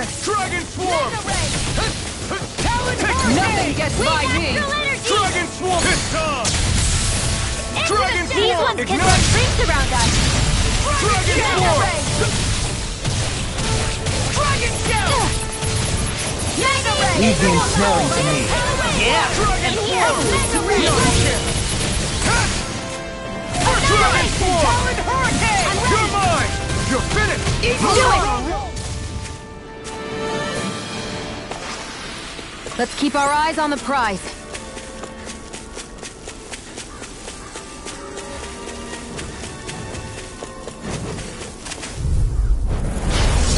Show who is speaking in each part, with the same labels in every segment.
Speaker 1: further!
Speaker 2: Dragon Swarm!
Speaker 1: Nothing gets by me!
Speaker 2: Dragon Swarm! It's on! Dragon Swarm!
Speaker 1: These ones can run rings around us!
Speaker 2: Dragon Swarm!
Speaker 1: Dragon Shell!
Speaker 3: You've been smelling to me.
Speaker 2: Yeah! Dragon Swarm! Dragon Swarm! You're mine! You're finished!
Speaker 1: Do it! Let's keep our eyes on the prize.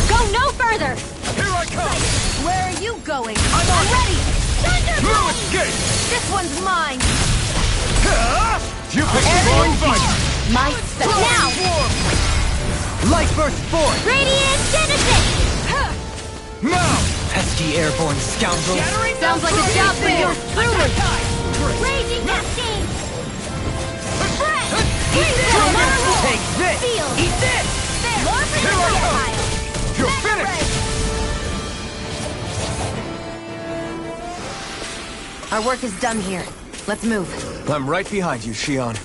Speaker 1: Go no further!
Speaker 2: Here I come!
Speaker 1: Where are you going?
Speaker 2: I'm
Speaker 1: ready! Thunder!
Speaker 2: No escape!
Speaker 1: This one's mine!
Speaker 2: You picked the wrong fight!
Speaker 1: My spell! Now!
Speaker 3: Light burst forth!
Speaker 1: Radiant Genesis!
Speaker 2: Now!
Speaker 3: Pesky airborne scoundrels!
Speaker 1: Sounds like a job for your truly! Raging Cascade!
Speaker 3: Take this!
Speaker 1: Eat this! More for
Speaker 2: Here I
Speaker 1: your
Speaker 2: come!
Speaker 1: pile!
Speaker 2: You're finished!
Speaker 1: Our work is done here. Let's move.
Speaker 2: I'm right behind you, Shion.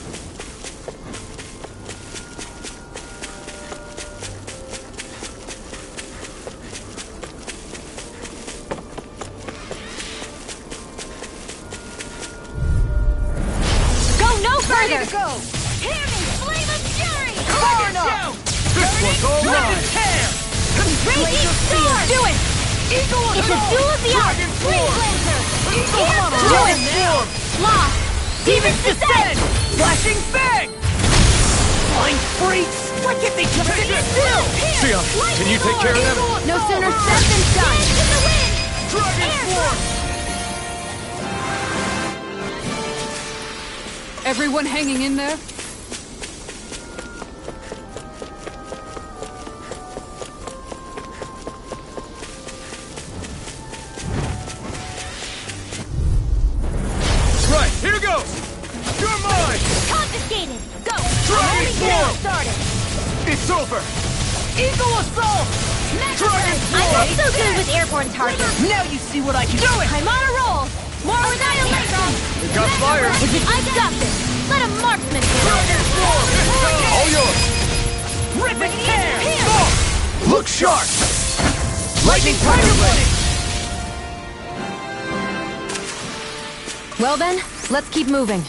Speaker 1: Further! Go! Hear me! Flame of Fury! Cardinal!
Speaker 2: This one's all mine!
Speaker 1: Raging Storm! Do it! Eagle It's a duel of the arts! Green Lancer! Do it! Lost! Demons Descent!
Speaker 3: Flashing Fang! Blind freaks! Why can't they just sit still?
Speaker 2: Shion, can you take care of them?
Speaker 1: No sooner said than done! In the wind!
Speaker 2: Dragon Swarm!
Speaker 4: Everyone hanging in there?
Speaker 2: Right, here goes! You're mine!
Speaker 1: Confiscated! Go!
Speaker 2: Dragon Swarm!
Speaker 1: Started!
Speaker 2: It's over!
Speaker 3: Eagle Assault!
Speaker 2: Dragon
Speaker 1: I'm
Speaker 2: Swarm!
Speaker 1: not so good with airborne targets!
Speaker 3: Now you see what I can do!
Speaker 1: I'm on a roll! More annihilation!
Speaker 2: You got fire!
Speaker 1: I got this! Let a marksman handle
Speaker 2: Dragon
Speaker 1: it!
Speaker 2: Swarm! All yours!
Speaker 3: Rip and tear!
Speaker 2: Look sharp!
Speaker 3: Lightning Tiger Blade!
Speaker 1: Well then, let's keep moving.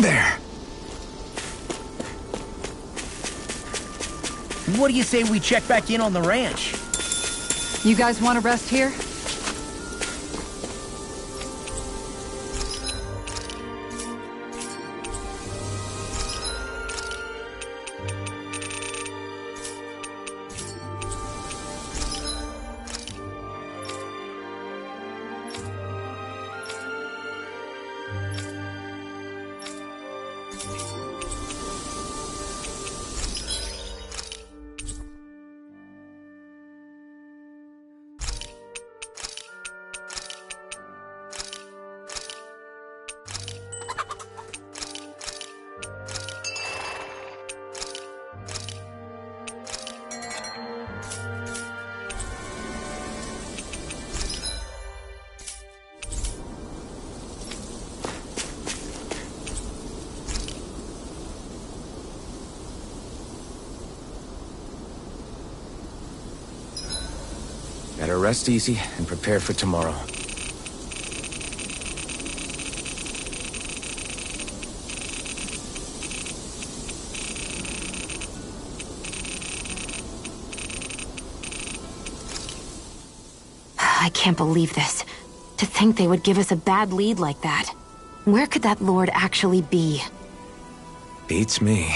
Speaker 2: There!
Speaker 3: What do you say we check back in on the ranch?
Speaker 4: You guys want to rest here?
Speaker 2: Better rest easy and prepare for tomorrow.
Speaker 1: I can't believe this. To think they would give us a bad lead like that. Where could that lord actually be?
Speaker 5: Beats me.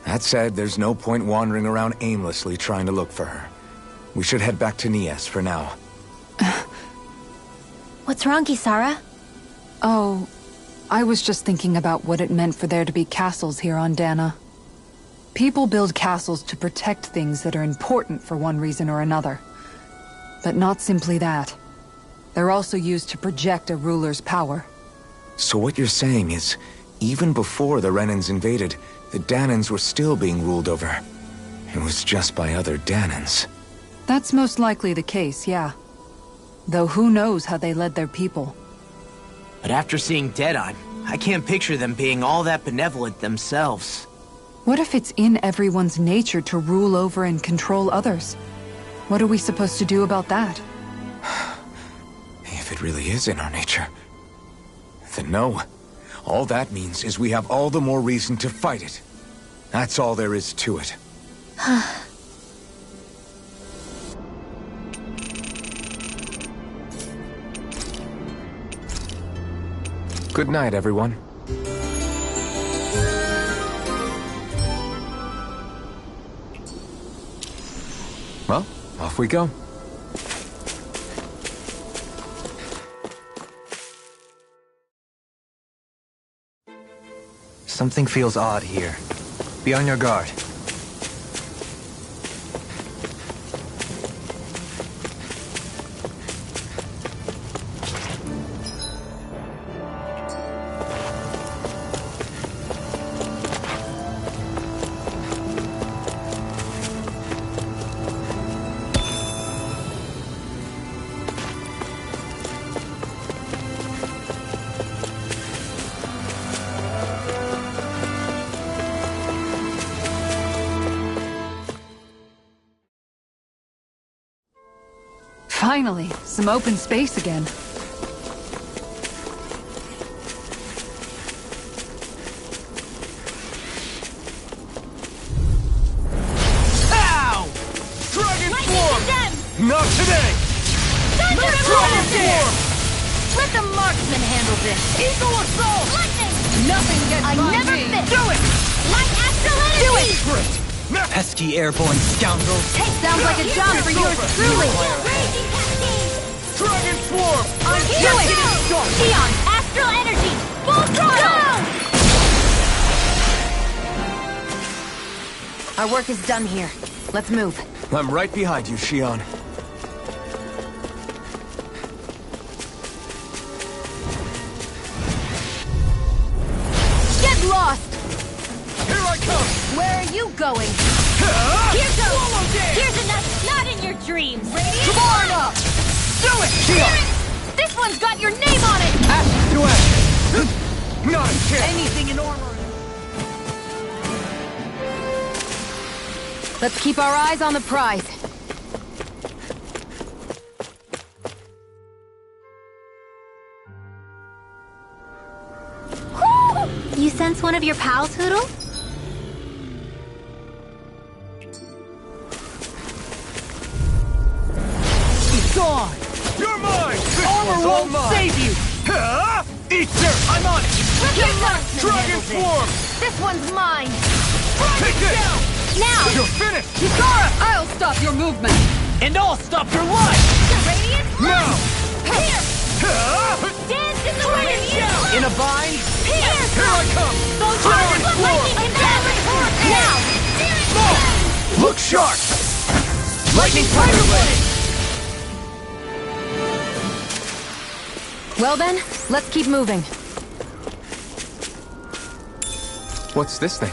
Speaker 5: That said, there's no point wandering around aimlessly trying to look for her. We should head back to Nias for now.
Speaker 1: What's wrong, Kisara?
Speaker 4: Oh, I was just thinking about what it meant for there to be castles here on Dana. People build castles to protect things that are important for one reason or another. But not simply that. They're also used to project a ruler's power.
Speaker 5: So what you're saying is, even before the Renans invaded, the Danans were still being ruled over. It was just by other Danans.
Speaker 4: That's most likely the case, yeah. Though who knows how they led their people.
Speaker 3: But after seeing Deadeye, I can't picture them being all that benevolent themselves.
Speaker 4: What if it's in everyone's nature to rule over and control others? What are we supposed to do about that?
Speaker 5: If it really is in our nature, then no. All that means is we have all the more reason to fight it. That's all there is to it. Good night, everyone. Well, off we go.
Speaker 6: Something feels odd here. Be on your guard.
Speaker 4: Finally, some open space again.
Speaker 3: Ow!
Speaker 2: Dragon
Speaker 1: Lightning
Speaker 2: Swarm!
Speaker 1: to them!
Speaker 2: Not today!
Speaker 1: Thunder
Speaker 2: Dragon
Speaker 1: Blast!
Speaker 2: Swarm!
Speaker 1: Let the marksman handle this!
Speaker 2: Eagle Assault!
Speaker 1: Lightning!
Speaker 4: Nothing gets
Speaker 1: I
Speaker 4: by
Speaker 1: never
Speaker 4: me.
Speaker 1: fit!
Speaker 2: Do it!
Speaker 1: Light Astral Energy! Do it!
Speaker 2: Great! Now,
Speaker 6: Pesky airborne scoundrels.
Speaker 1: Sounds like a job for yours truly! Raging Cascade!
Speaker 2: Dragon Swarm!
Speaker 1: I'm doing it! Xion, Astral Energy! Full throttle! Go! Our work is done here. Let's move.
Speaker 5: I'm right behind you, Xion.
Speaker 1: Get lost!
Speaker 2: Here I come!
Speaker 1: Where are you going?
Speaker 2: Ah!
Speaker 1: Here goes!
Speaker 2: Swallow Dance!
Speaker 1: Here's a nut not in your dreams! Radiant
Speaker 2: Come on up! Do it!
Speaker 1: Xion! This one's got your name on it!
Speaker 2: Ash to ash! Not a chance!
Speaker 3: Anything in armor.
Speaker 1: Let's keep our eyes on the prize. Whew! You sense one of your pals, Hoodle?
Speaker 3: He's gone!
Speaker 2: You're mine! This
Speaker 3: Armor
Speaker 2: one's all
Speaker 3: won't
Speaker 2: mine!
Speaker 3: save you!
Speaker 2: Ah! Eat dirt! I'm on it!
Speaker 1: Your marksman
Speaker 2: Dragon
Speaker 1: handles it.
Speaker 2: Swarm!
Speaker 1: This one's mine!
Speaker 2: Take this!
Speaker 1: Now!
Speaker 2: You're finished!
Speaker 4: Kisara, I'll stop your movement.
Speaker 3: And I'll stop your life!
Speaker 1: Radiant
Speaker 2: Now!
Speaker 1: Here!
Speaker 2: Ah!
Speaker 1: Dance in the wind!
Speaker 3: In a bind?
Speaker 1: Here!
Speaker 2: Here I come!
Speaker 1: Dragon Lightning can now!
Speaker 2: Look sharp!
Speaker 3: Lightning Tiger Blade!
Speaker 1: Well then, let's keep moving.
Speaker 5: What's this thing?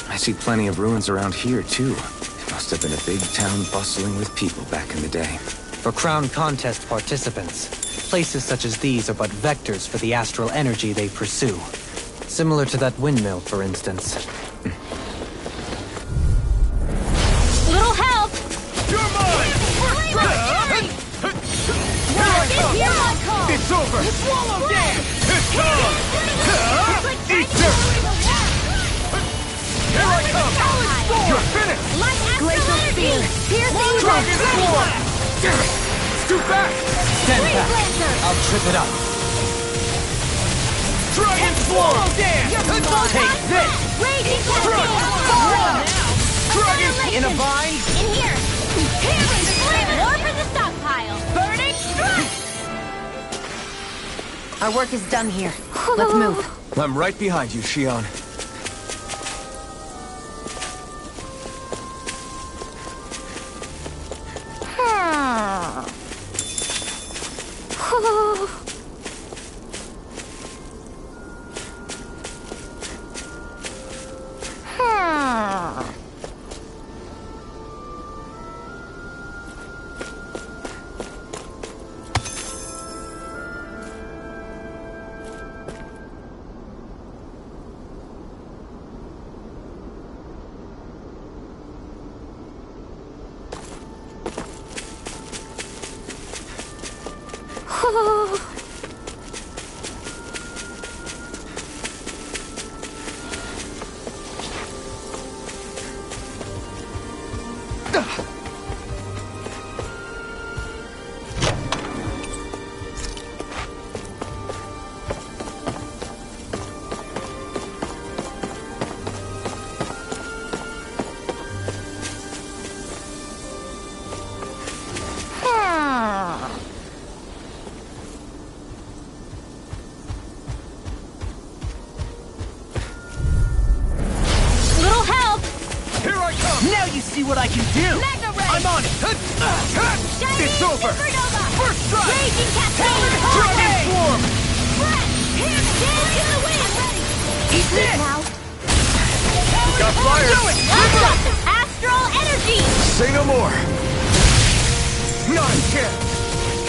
Speaker 5: I see plenty of ruins around here, too. It must have been a big town bustling with people back in the day.
Speaker 6: For crown contest participants, places such as these are but vectors for the astral energy they pursue. Similar to that windmill, for instance.
Speaker 1: Little help!
Speaker 2: You're mine! Here I come! It's over! Swallow Dance! It's on! Eat dirt! You're finished!
Speaker 1: Light astral
Speaker 3: Glacial
Speaker 1: energy!
Speaker 3: spear.
Speaker 1: Piercing
Speaker 2: Dragon
Speaker 1: blast!
Speaker 2: Swarm! Damn it! It's too fast!
Speaker 6: Stand
Speaker 1: Freeze
Speaker 6: back.
Speaker 1: Lancer!
Speaker 6: I'll trip it up.
Speaker 2: Dragon Swarm!
Speaker 6: Take this!
Speaker 1: Raging Cascade!
Speaker 2: Dragon
Speaker 1: Annihilation!
Speaker 6: In a bind?
Speaker 1: In here! Healing Flame! War for the stockpile! Burning Strike!
Speaker 3: Our work is done here. Let's move.
Speaker 5: I'm right behind you, Shion.
Speaker 1: Little help!
Speaker 2: Here I come!
Speaker 3: Now you see what I can do!
Speaker 1: Mega Ray!
Speaker 2: I'm on it!
Speaker 1: Shining
Speaker 2: It's over!
Speaker 1: Supernova!
Speaker 2: First strike!
Speaker 1: Raging Cascade!
Speaker 2: Dragon Swarm!
Speaker 1: Breath! Here! Dance in the wind! Ready!
Speaker 3: Eat this!
Speaker 1: Now!
Speaker 2: Got fire!
Speaker 1: Astral energy!
Speaker 5: Say no more!
Speaker 2: Not a chance!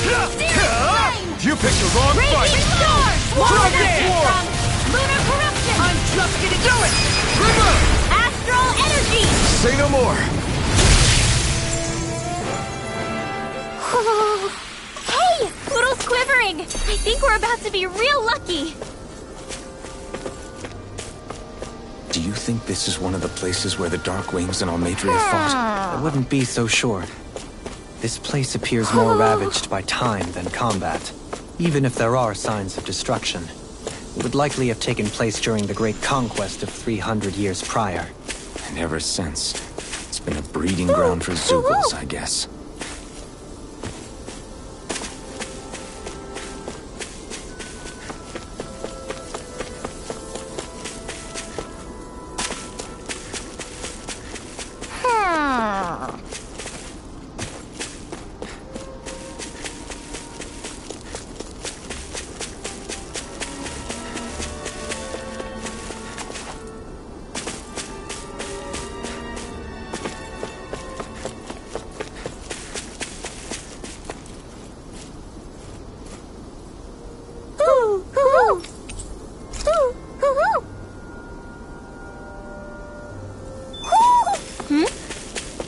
Speaker 1: Flame!
Speaker 2: You picked the wrong
Speaker 1: Raging
Speaker 2: fight!
Speaker 1: Storm!
Speaker 2: Dragon Swarm!
Speaker 1: From Lunar Corruption!
Speaker 3: I'm just getting do it!
Speaker 1: Astral energy!
Speaker 5: Say no more!
Speaker 1: Hey! Poodle's quivering! I think we're about to be real lucky!
Speaker 5: Do you think this is one of the places where the Dark Wings and Almadria fought?
Speaker 6: I wouldn't be so sure. This place appears more ravaged by time than combat. Even if there are signs of destruction, it would likely have taken place during the Great Conquest of 300 years prior.
Speaker 5: And ever since, it's been a breeding ground for Zugals, I guess.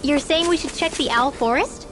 Speaker 1: You're saying we should check the Owl Forest?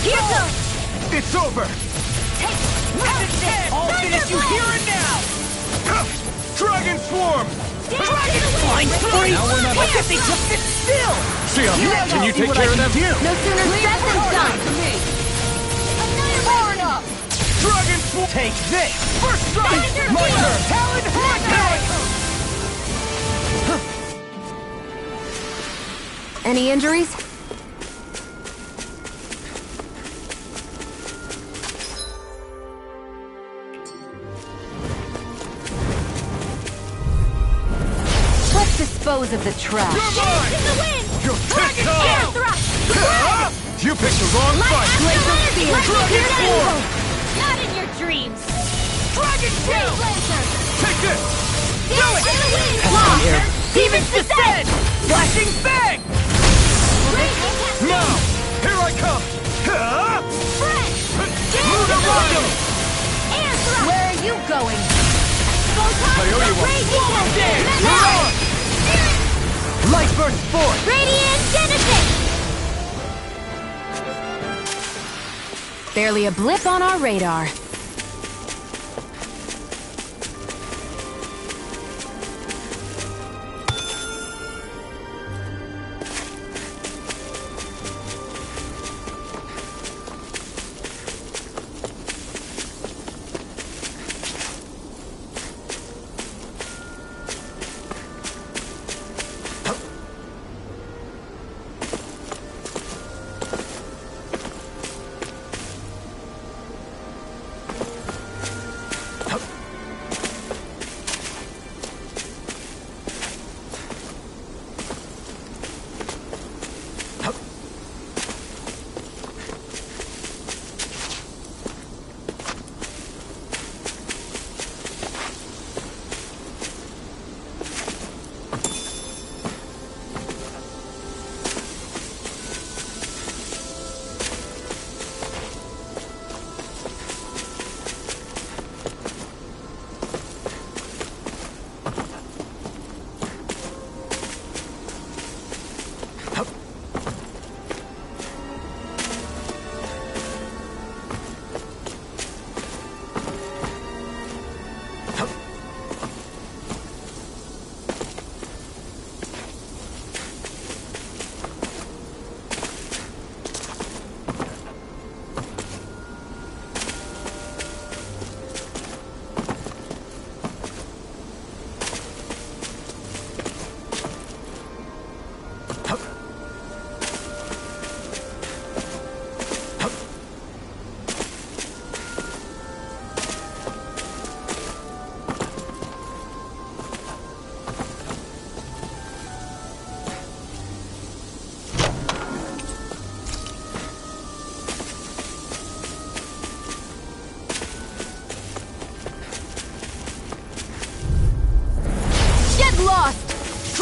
Speaker 1: Here goes!
Speaker 2: It's over!
Speaker 3: I'll finish you here and now!
Speaker 2: Dragon Swarm!
Speaker 3: Dragon Flying Spree! Look at they just sit still!
Speaker 2: Sia, can you take care of them?
Speaker 1: No sooner said than done! Far enough!
Speaker 2: Dragon Swarm!
Speaker 3: Take this! First strike!
Speaker 1: Thunder
Speaker 3: My
Speaker 1: Field!
Speaker 3: turn! Talon Hurricane!
Speaker 1: Any injuries? Let's dispose of the trash.
Speaker 2: You're mine!
Speaker 1: In the wind!
Speaker 2: You're pissed
Speaker 1: Air
Speaker 2: off!
Speaker 1: thrust!
Speaker 2: You picked the wrong fight!
Speaker 1: Laser spear!
Speaker 2: Dragon Swarm!
Speaker 1: Not in your dreams!
Speaker 3: Dragon Shield!
Speaker 1: Laser!
Speaker 2: Take this!
Speaker 1: Do it! In the wind!
Speaker 3: Here! Demon's Descent! Flashing Bang!
Speaker 2: Now! Here I come!
Speaker 1: Fresh!
Speaker 2: Muda-Rondo!
Speaker 1: Air thrust! Where are you going?
Speaker 2: I owe you one. You're on!
Speaker 3: Light Burst Force!
Speaker 1: Radiant Genesis! Barely a blip on our radar.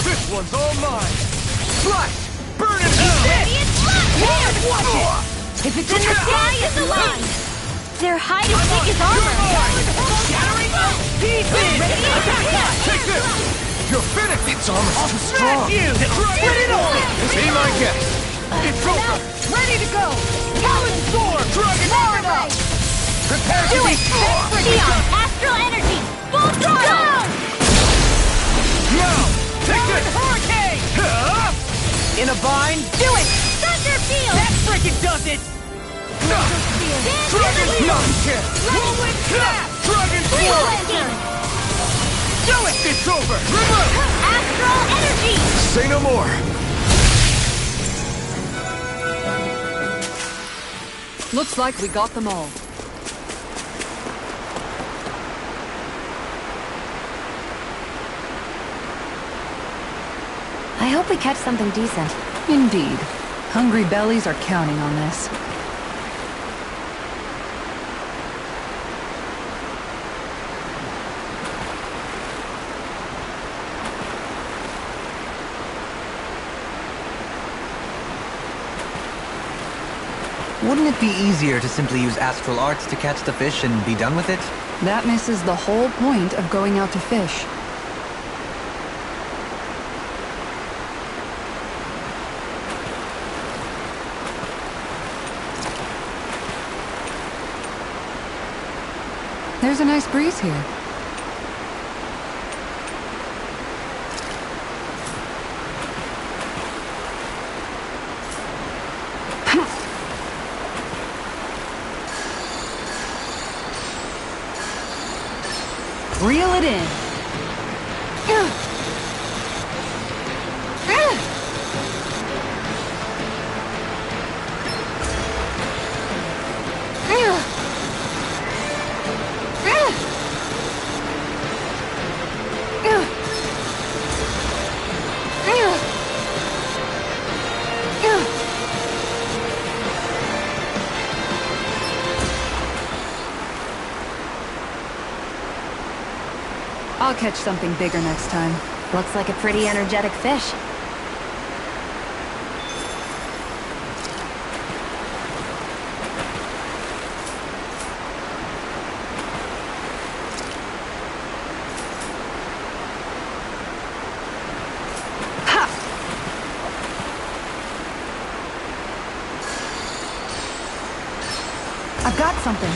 Speaker 2: This one's all mine! Flash! Burn in hell!
Speaker 1: Radiant blast! Watch it! If it's in the sky, it's the line! They're hide and seek his armor!
Speaker 3: Shattering pieces!
Speaker 2: Take this! You're finished! Its armor's too strong!
Speaker 3: Smash you! Split it open!
Speaker 2: Be my guest! It's over!
Speaker 3: Ready to go! Talon Sword! Dragon Florida! Prepare to be
Speaker 1: Neon, astral energy! Full throttle!
Speaker 2: Now! Take this!
Speaker 3: Hurricane! In a bind?
Speaker 1: Do it! Thunder Field!
Speaker 3: That frickin' does it!
Speaker 2: Dragon! Not a chance!
Speaker 3: Whirlwind Snap!
Speaker 2: Dragon Sword!
Speaker 3: Do it!
Speaker 2: It's over! Remove!
Speaker 1: Astral energy!
Speaker 5: Say no more.
Speaker 4: Looks like we got them all.
Speaker 1: I hope we catch something decent.
Speaker 4: Indeed. Hungry bellies are counting on this.
Speaker 6: Wouldn't it be easier to simply use astral arts to catch the fish and be done with it?
Speaker 4: That misses the whole point of going out to fish. There's a nice breeze here.
Speaker 1: Reel it in.
Speaker 4: I'll catch something bigger next time.
Speaker 1: Looks like a pretty energetic fish.
Speaker 4: I've got something.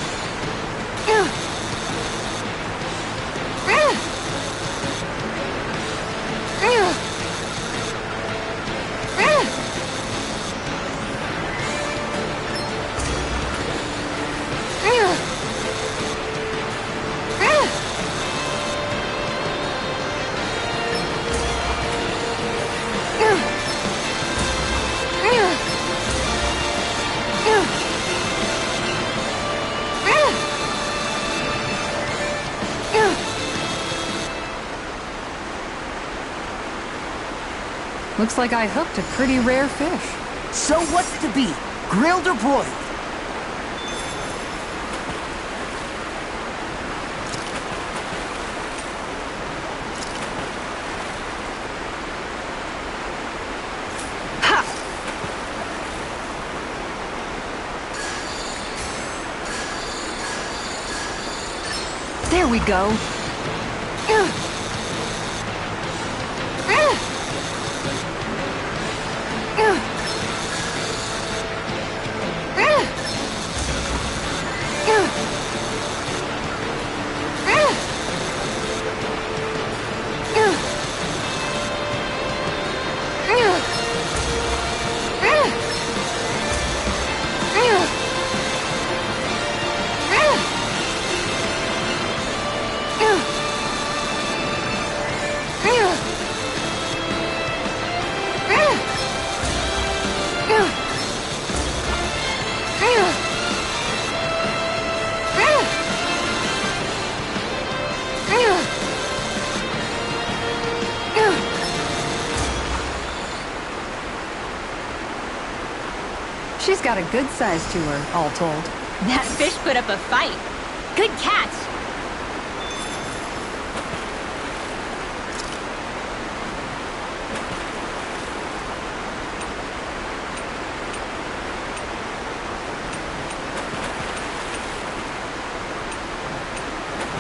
Speaker 4: Looks like I hooked a pretty rare fish.
Speaker 3: So what's it to be? Grilled or broiled?
Speaker 4: There we go. She's got a good size to her, all told.
Speaker 1: That fish put up a fight. Good catch.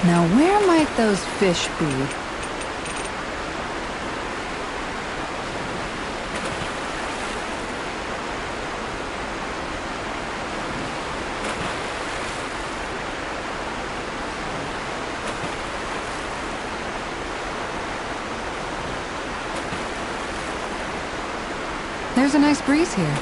Speaker 4: Now where might those fish be? There's a nice breeze here.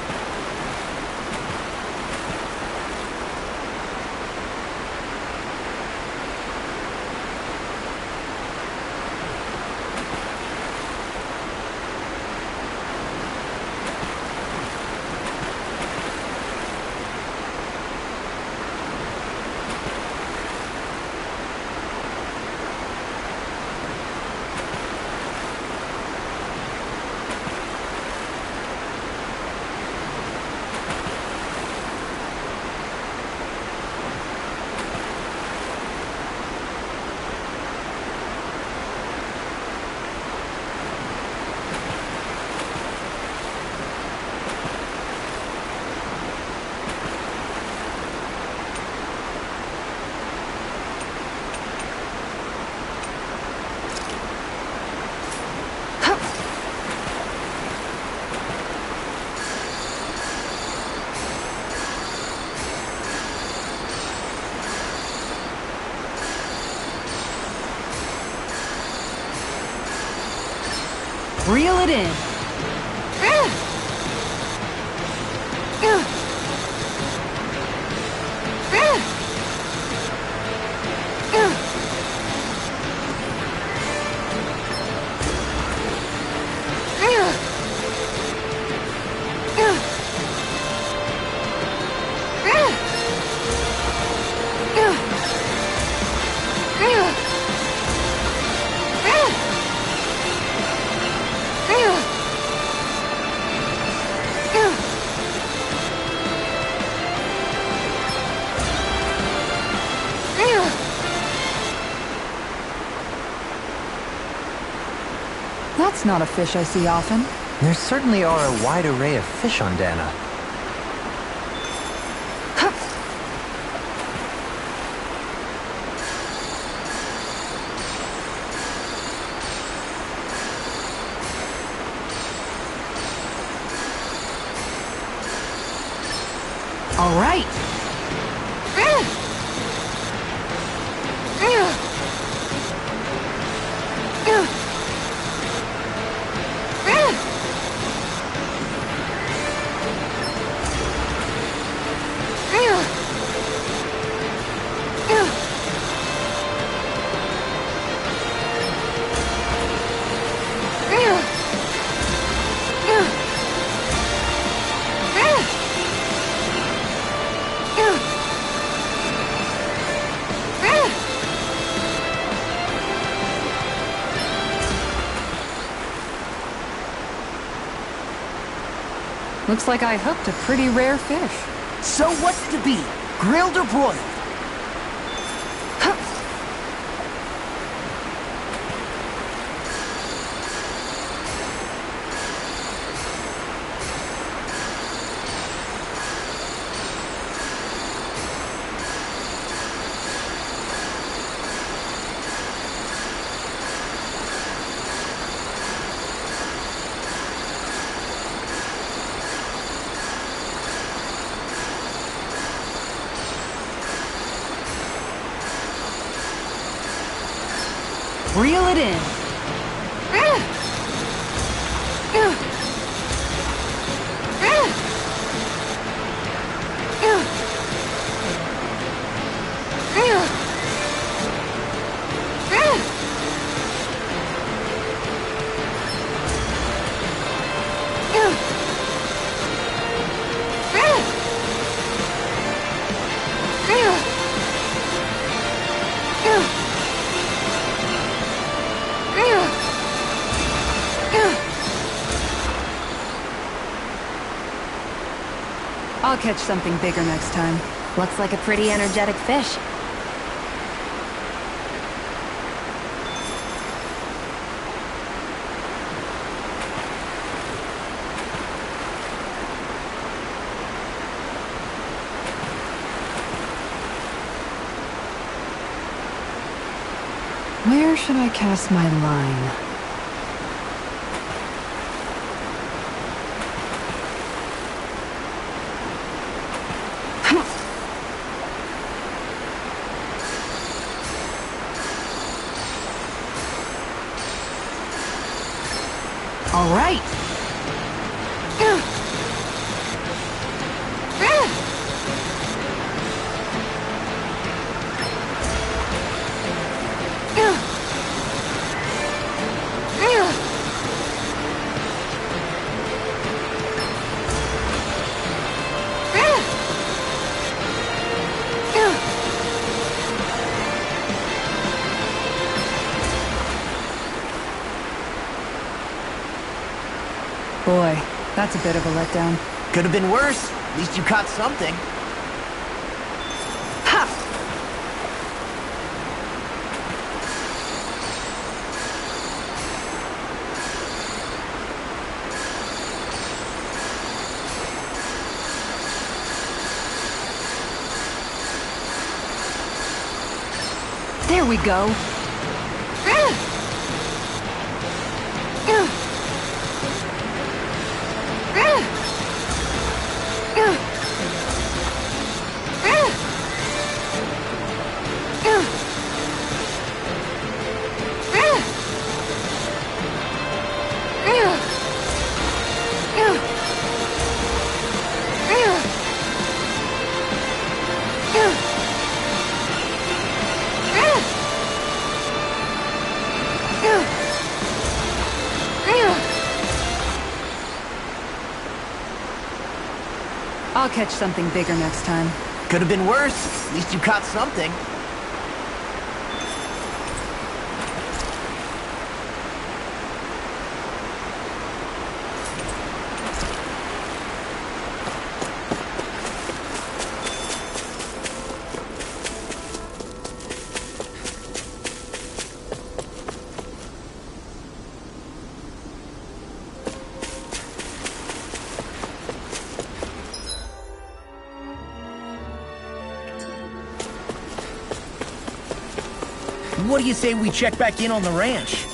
Speaker 1: Reel it in.
Speaker 4: That's not a fish I see often.
Speaker 6: There certainly are a wide array of fish on Dana.
Speaker 1: All right.
Speaker 4: Looks like I hooked a pretty rare fish.
Speaker 3: So what's it to be? Grilled or broiled?
Speaker 1: Reel it in.
Speaker 4: I'll catch something bigger next time.
Speaker 1: Looks like a pretty energetic fish.
Speaker 4: Where should I cast my line?
Speaker 1: All right.
Speaker 4: Boy, that's a bit of a letdown.
Speaker 3: Could have been worse. At least you caught something. Ha!
Speaker 1: There we go.
Speaker 4: catch something bigger next time.
Speaker 3: Could have been worse. At least you caught something. What do you say we check back in on the ranch?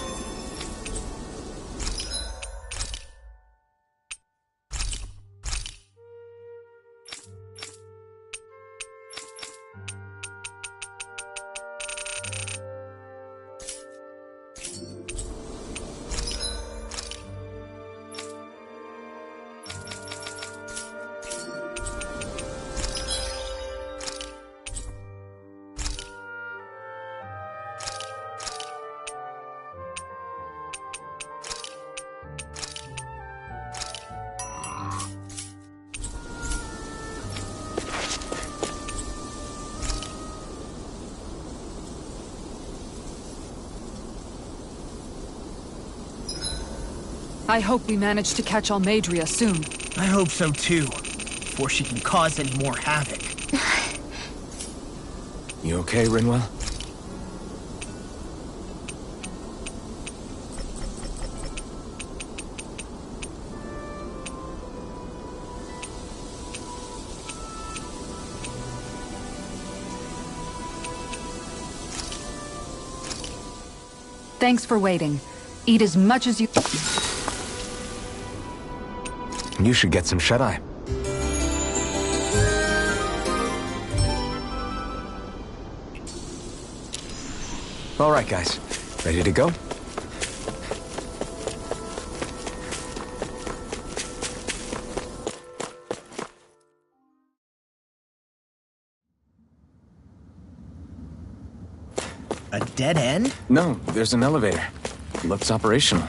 Speaker 4: I hope we manage to catch Almadria soon.
Speaker 3: I hope so too, before she can cause any more havoc.
Speaker 5: You okay, Rinwell?
Speaker 4: Thanks for waiting. Eat as much as you...
Speaker 5: You should get some shut-eye. All right, guys. Ready to go?
Speaker 3: A dead end?
Speaker 5: No, there's an elevator. Looks operational.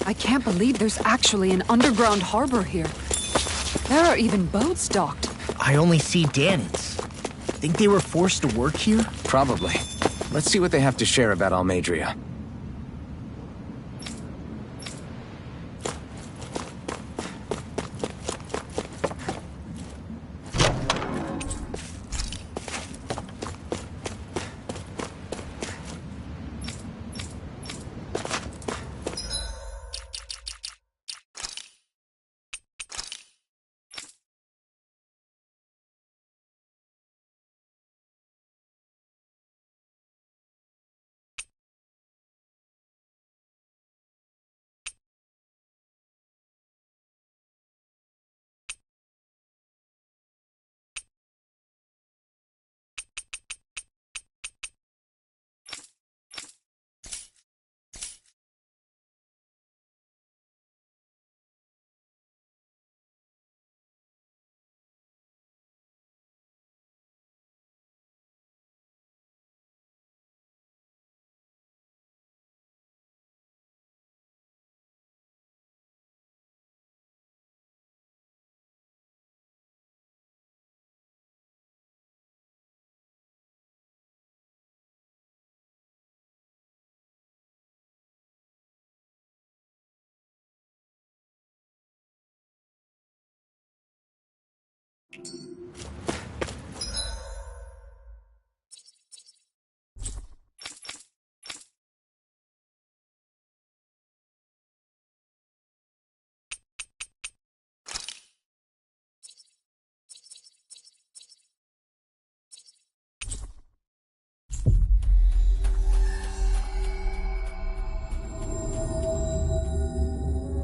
Speaker 4: I can't believe there's actually an underground harbor here. There are even boats docked.
Speaker 3: I only see Danans. Think they were forced to work here?
Speaker 5: Probably. Let's see what they have to share about Almadria.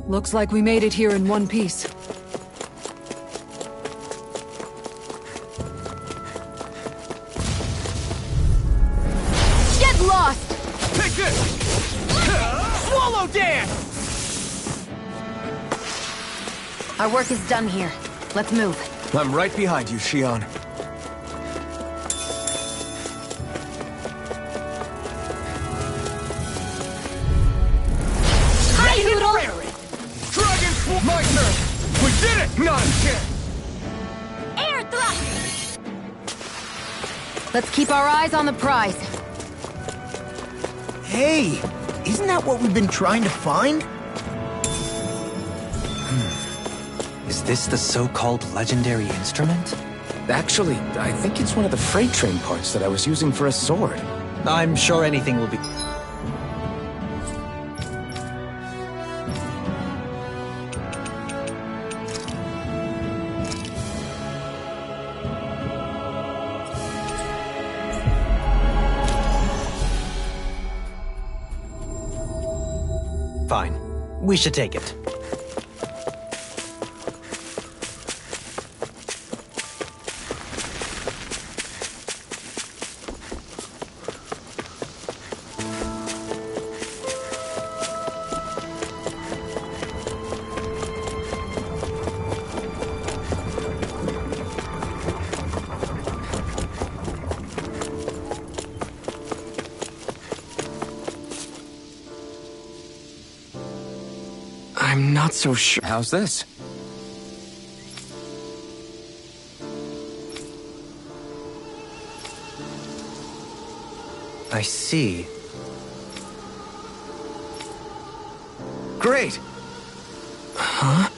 Speaker 4: Looks like we made it here in one piece.
Speaker 1: Get lost!
Speaker 2: Take this!
Speaker 3: Swallow dance!
Speaker 1: Our work is done here. Let's move.
Speaker 5: I'm right behind you, Shion.
Speaker 2: Did it!
Speaker 5: Not a chance!
Speaker 1: Air thrust!
Speaker 7: Let's keep our eyes on the prize.
Speaker 3: Hey, isn't that what we've been trying to find?
Speaker 6: Is this the so-called legendary instrument?
Speaker 5: Actually, I think it's one of the freight train parts that I was using for a sword.
Speaker 6: I'm sure anything will be... Fine. We should take it.
Speaker 5: I'm not so sure. How's this?
Speaker 6: I see.
Speaker 5: Great! Huh?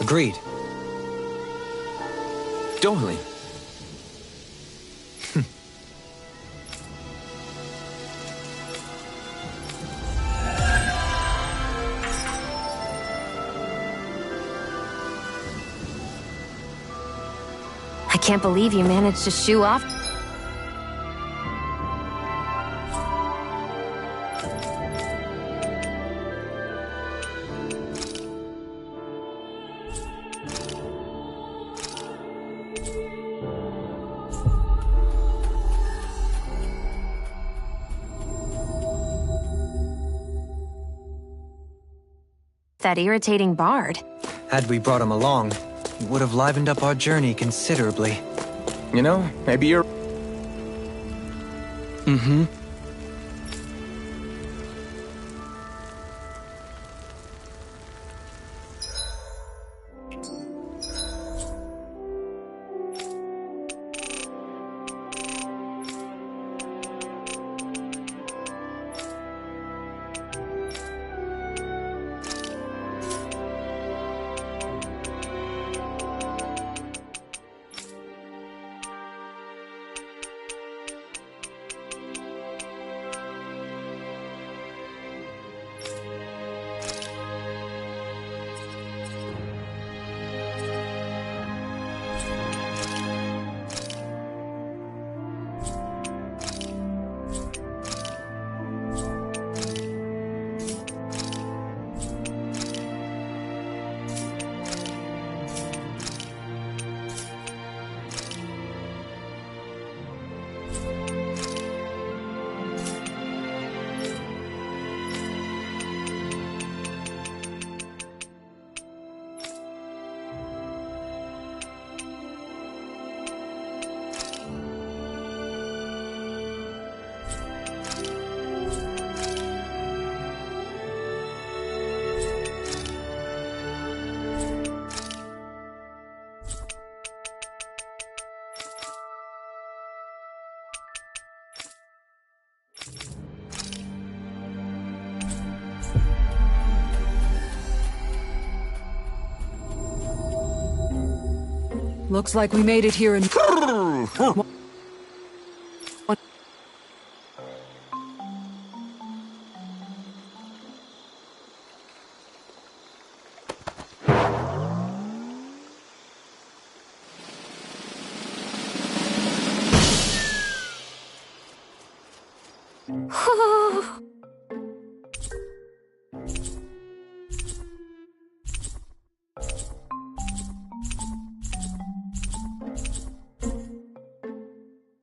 Speaker 6: Agreed.
Speaker 5: Totally.
Speaker 7: I can't believe you managed to shoo off. That irritating bard.
Speaker 6: Had we brought him along, it would have livened up our journey considerably.
Speaker 5: You know, maybe you're... Mm-hmm.
Speaker 4: Looks like we made it here in...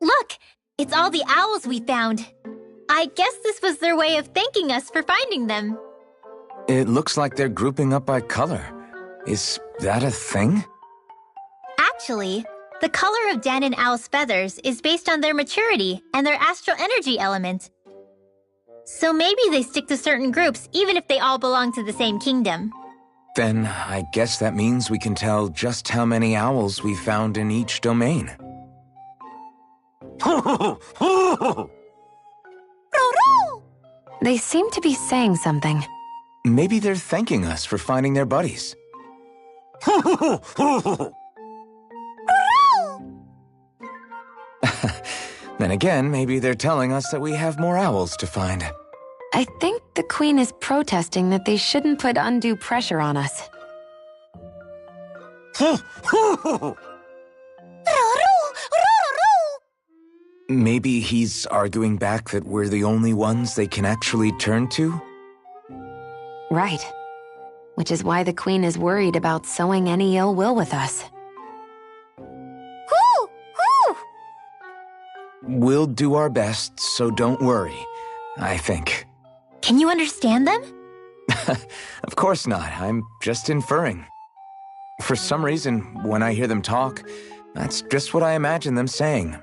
Speaker 1: Look! It's all the owls we found. I guess this was their way of thanking us for finding them.
Speaker 5: It looks like they're grouping up by color. Is that a thing?
Speaker 1: Actually, The color of Dan and Owl's feathers is based on their maturity and their astral energy element. So maybe they stick to certain groups even if they all belong to the same kingdom.
Speaker 5: Then I guess that means we can tell just how many owls we found in each domain.
Speaker 7: They seem to be saying something.
Speaker 5: Maybe they're thanking us for finding their buddies. Then again, maybe they're telling us that we have more owls to find.
Speaker 7: I think the Queen is protesting that they shouldn't put undue pressure on us.
Speaker 5: Maybe he's arguing back that we're the only ones they can actually turn to?
Speaker 7: Right. Which is why the Queen is worried about sowing any ill will with us.
Speaker 5: We'll do our best, so don't worry, I think.
Speaker 1: Can you understand them?
Speaker 5: Of course not, I'm just inferring. For some reason, when I hear them talk, that's just what I imagine them saying.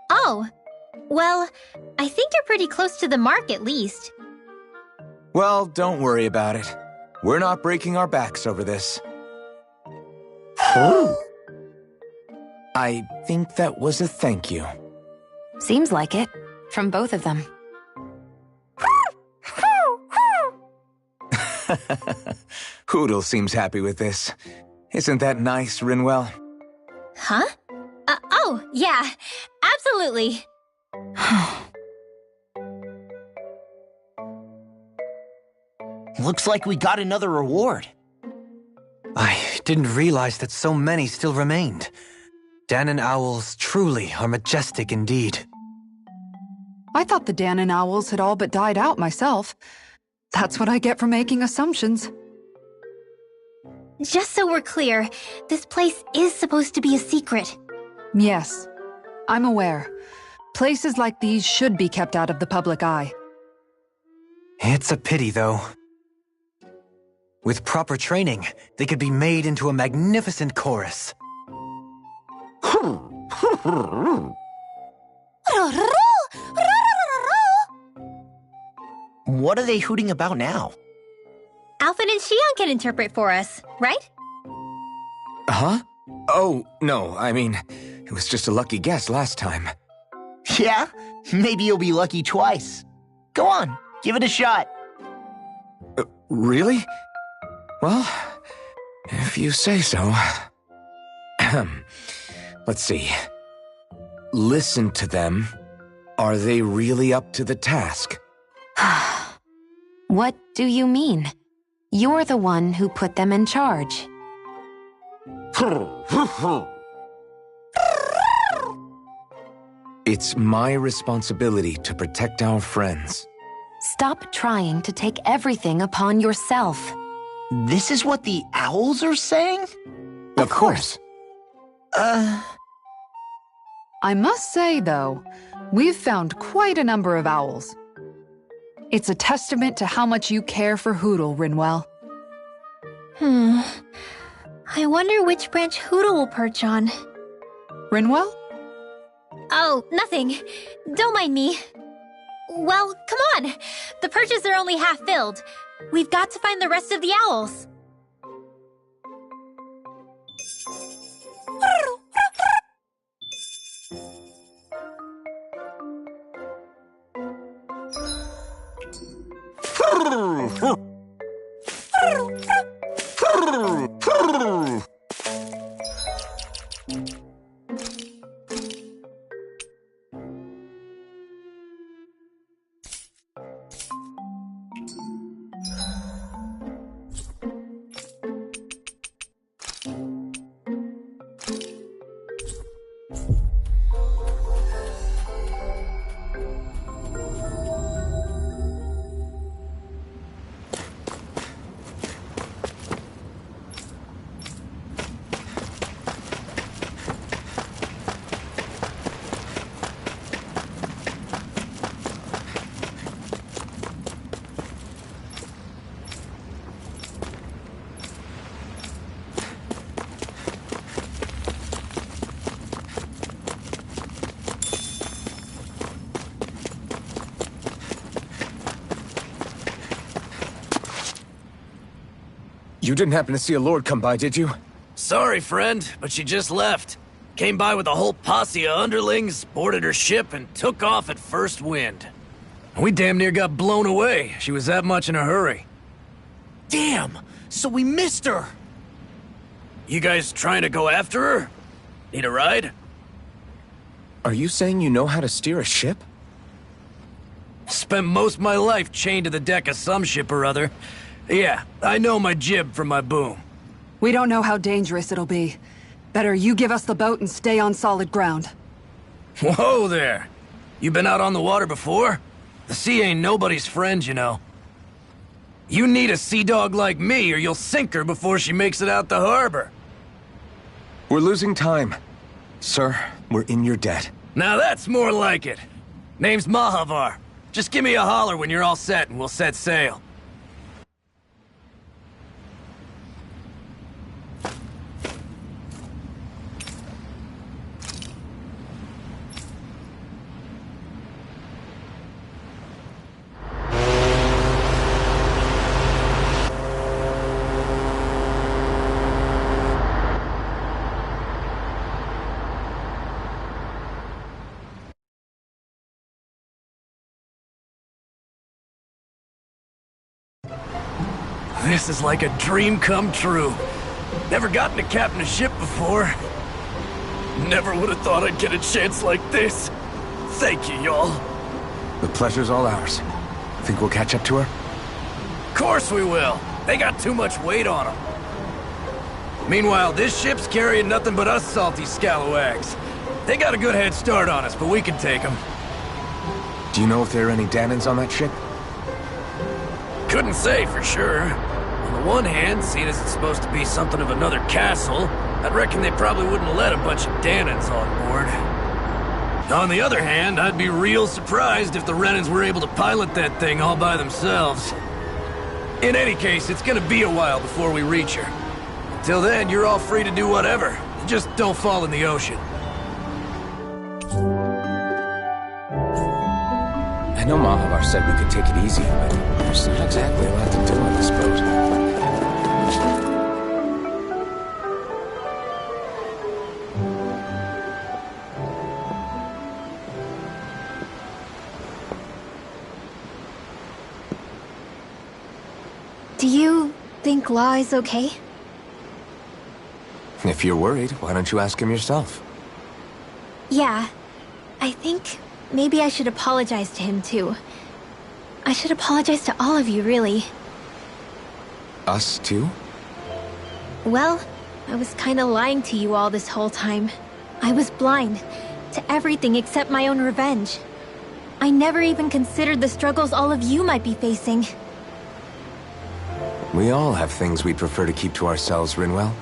Speaker 1: Oh, well, I think you're pretty close to the mark at least.
Speaker 5: Well, don't worry about it. We're not breaking our backs over this. I think that was a thank you.
Speaker 7: Seems like it, from both of them.
Speaker 5: Hootle seems happy with this. Isn't that nice, Rinwell?
Speaker 1: Huh? Oh, yeah, absolutely.
Speaker 3: Looks like we got another reward.
Speaker 6: I didn't realize that so many still remained. Danon owls truly are majestic indeed.
Speaker 4: I thought the Danon owls had all but died out myself. That's what I get for making assumptions.
Speaker 1: Just so we're clear, this place is supposed to be a secret.
Speaker 4: Yes, I'm aware. Places like these should be kept out of the public eye.
Speaker 6: It's a pity, though. With proper training, they could be made into a magnificent chorus.
Speaker 3: What are they hooting about now?
Speaker 1: Alphen and Xion can interpret for us, right?
Speaker 5: Huh? Oh, no, I mean, it was just a lucky guess last time.
Speaker 3: Yeah? Maybe you'll be lucky twice. Go on, give it a shot.
Speaker 5: Really? Well, if you say so. Let's see. Listen to them. Are they really up to the task?
Speaker 7: What do you mean? You're the one who put them in charge.
Speaker 5: It's my responsibility to protect our friends.
Speaker 7: Stop trying to take everything upon yourself.
Speaker 3: This is what the owls are saying?
Speaker 5: Of course.
Speaker 4: I must say, though, we've found quite a number of owls. It's a testament to how much you care for Hootle, Rinwell.
Speaker 1: I wonder which branch Hootle will perch on.
Speaker 4: Rinwell?
Speaker 1: Oh, nothing. Don't mind me. Well, come on. The perches are only half filled. We've got to find the rest of the owls.
Speaker 5: You didn't happen to see a lord come by, did you?
Speaker 3: Sorry, friend, but she just left. Came by with a whole posse of underlings, boarded her ship, and took off at first wind. We damn near got blown away. She was that much in a hurry.
Speaker 2: Damn! So we missed her!
Speaker 3: You guys trying to go after her? Need a ride?
Speaker 5: Are you saying you know how to steer a ship?
Speaker 3: Spent most of my life chained to the deck of some ship or other. Yeah, I know my jib from my boom.
Speaker 4: We don't know how dangerous it'll be. Better you give us the boat and stay on solid ground.
Speaker 3: Whoa there! You been out on the water before? The sea ain't nobody's friend, you know. You need a sea dog like me or you'll sink her before she makes it out the harbor.
Speaker 5: We're losing time. Sir, we're in your debt.
Speaker 3: Now that's more like it. Name's Mahavar. Just give me a holler when you're all set and we'll set sail. This is like a dream come true. Never gotten to captain a ship before. Never would have thought I'd get a chance like this. Thank you, y'all.
Speaker 5: The pleasure's all ours. Think we'll catch up to her?
Speaker 3: Course we will. They got too much weight on them. Meanwhile, this ship's carrying nothing but us salty scalawags. They got a good head start on us, but we can take them.
Speaker 5: Do you know if there are any Danans on that ship?
Speaker 3: Couldn't say for sure. On the one hand, seeing as it's supposed to be something of another castle, I'd reckon they probably wouldn't let a bunch of Danans on board. On the other hand, I'd be real surprised if the Renans were able to pilot that thing all by themselves. In any case, it's gonna be a while before we reach her. Till then, you're all free to do whatever. Just don't fall in the ocean.
Speaker 5: I know Mahavar said we could take it easy, but there's not exactly a lot to do on this boat.
Speaker 1: Do you think Law is okay?
Speaker 5: If you're worried, why don't you ask him yourself?
Speaker 1: Yeah. I think maybe I should apologize to him too. I should apologize to all of you, really.
Speaker 5: Us too?
Speaker 1: Well, I was kinda lying to you all this whole time. I was blind to everything except my own revenge. I never even considered the struggles all of you might be facing.
Speaker 5: We all have things we'd prefer to keep to ourselves, Rinwell.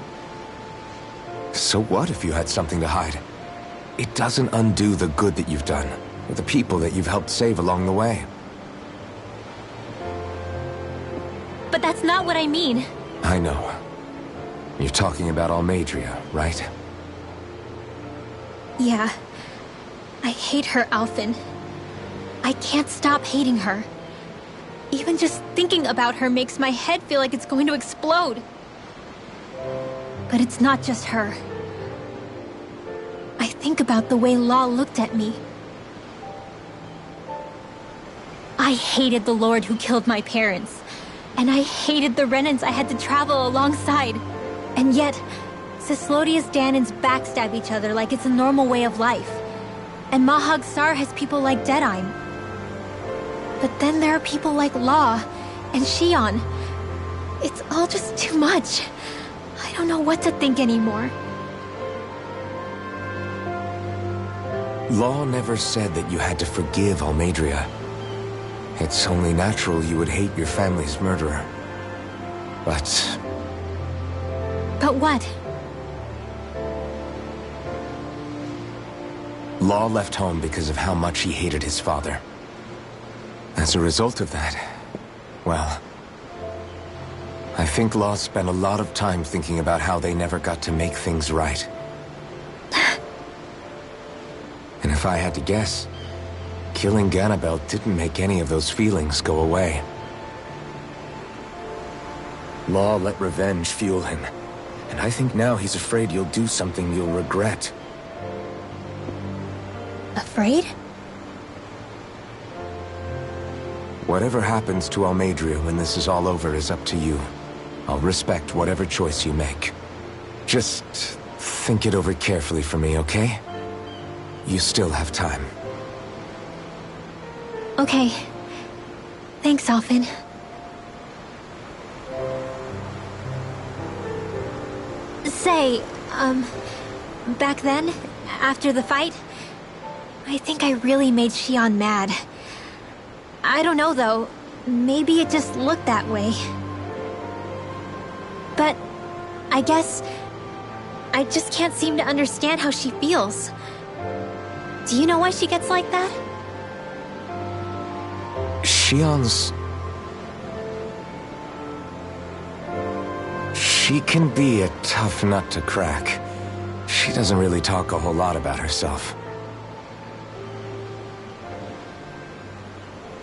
Speaker 5: So what if you had something to hide? It doesn't undo the good that you've done, or the people that you've helped save along the way.
Speaker 1: But that's not what I mean.
Speaker 5: I know. You're talking about Almadria, right?
Speaker 1: Yeah. I hate her, Alphen. I can't stop hating her. Even just thinking about her makes my head feel like it's going to explode. But it's not just her. I think about the way Law looked at me. I hated the Lord who killed my parents. And I hated the Renans I had to travel alongside. And yet, Cislodia's Danans backstab each other like it's a normal way of life. And Mahag Sar has people like Deadime. But then there are people like Law and Shion. It's all just too much. I don't know what to think anymore.
Speaker 5: Law never said that you had to forgive Almadria. It's only natural you would hate your family's murderer. But
Speaker 1: But what?
Speaker 5: Law left home because of how much he hated his father. As a result of that, well, I think Law spent a lot of time thinking about how they never got to make things right. And if I had to guess, killing Ganabel didn't make any of those feelings go away. Law let revenge fuel him. And I think now he's afraid you'll do something you'll regret.
Speaker 1: Afraid?
Speaker 5: Whatever happens to Almeidrea when this is all over is up to you. I'll respect whatever choice you make. Just think it over carefully for me, okay? You still have time.
Speaker 1: Okay. Thanks, Alphen. Say, back then, after the fight, I think I really made Xion mad. I don't know, though. Maybe it just looked that way. But I guess I just can't seem to understand how she feels. Do you know why she gets like that?
Speaker 5: Xion's... She can be a tough nut to crack. She doesn't really talk a whole lot about herself.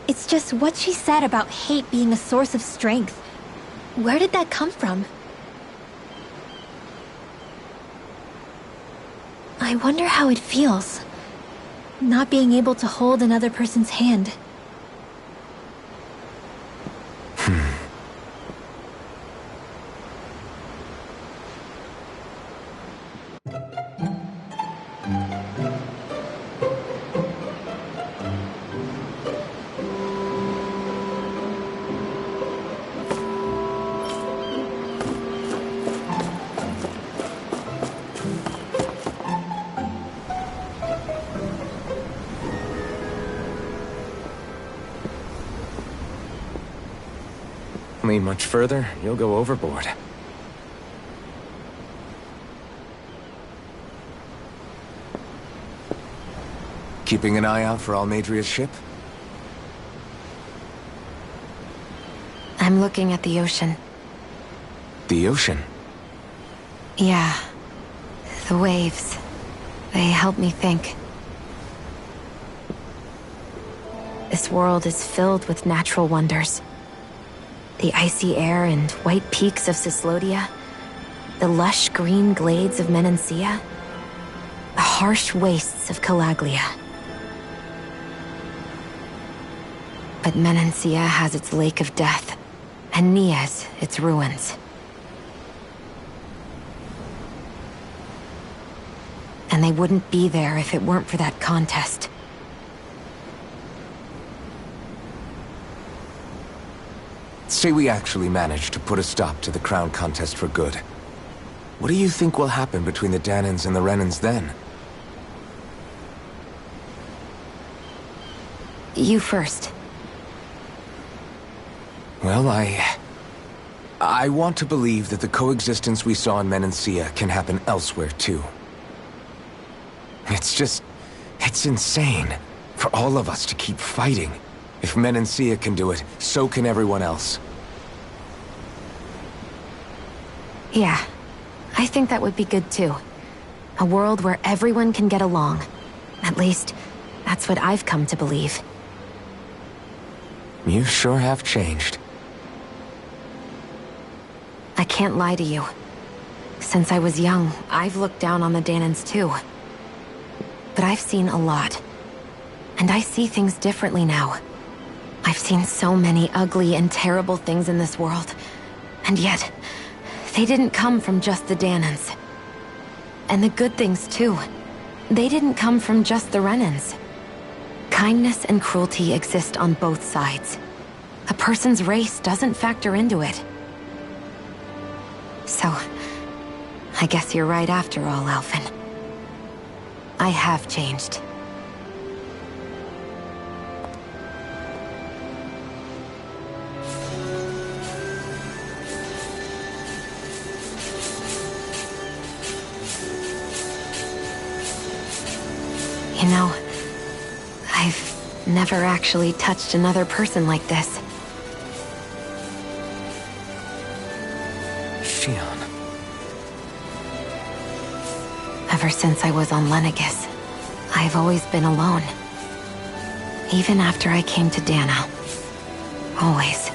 Speaker 1: It's just what she said about hate being a source of strength. Where did that come from? I wonder how it feels, not being able to hold another person's hand.
Speaker 5: Lean much further, you'll go overboard. Keeping an eye out for Almeidrea's ship?
Speaker 7: I'm looking at the ocean.
Speaker 5: The ocean?
Speaker 7: Yeah. The waves. They help me think. This world is filled with natural wonders. The icy air and white peaks of Cyslodia, the lush green glades of Menancia, the harsh wastes of Calaglia. But Menancia has its Lake of Death, and Nias its ruins. And they wouldn't be there if it weren't for that contest.
Speaker 5: Say we actually manage to put a stop to the crown contest for good. What do you think will happen between the Danans and the Renans then?
Speaker 7: You first.
Speaker 5: Well, I want to believe that the coexistence we saw in Menancia can happen elsewhere, too. It's insane for all of us to keep fighting. If Menancia can do it, so can everyone else.
Speaker 7: Yeah, I think that would be good too. A world where everyone can get along. At least, that's what I've come to believe.
Speaker 5: You sure have changed.
Speaker 7: I can't lie to you. Since I was young, I've looked down on the Danans too. But I've seen a lot. And I see things differently now. I've seen so many ugly and terrible things in this world. And yet, they didn't come from just the Danans. And the good things too. They didn't come from just the Renans. Kindness and cruelty exist on both sides. A person's race doesn't factor into it. So, I guess you're right after all, Alphen. I have changed. You know, I've never actually touched another person like this.
Speaker 5: Xion.
Speaker 7: Ever since I was on Lenegis, I've always been alone. Even after I came to Dana. Always.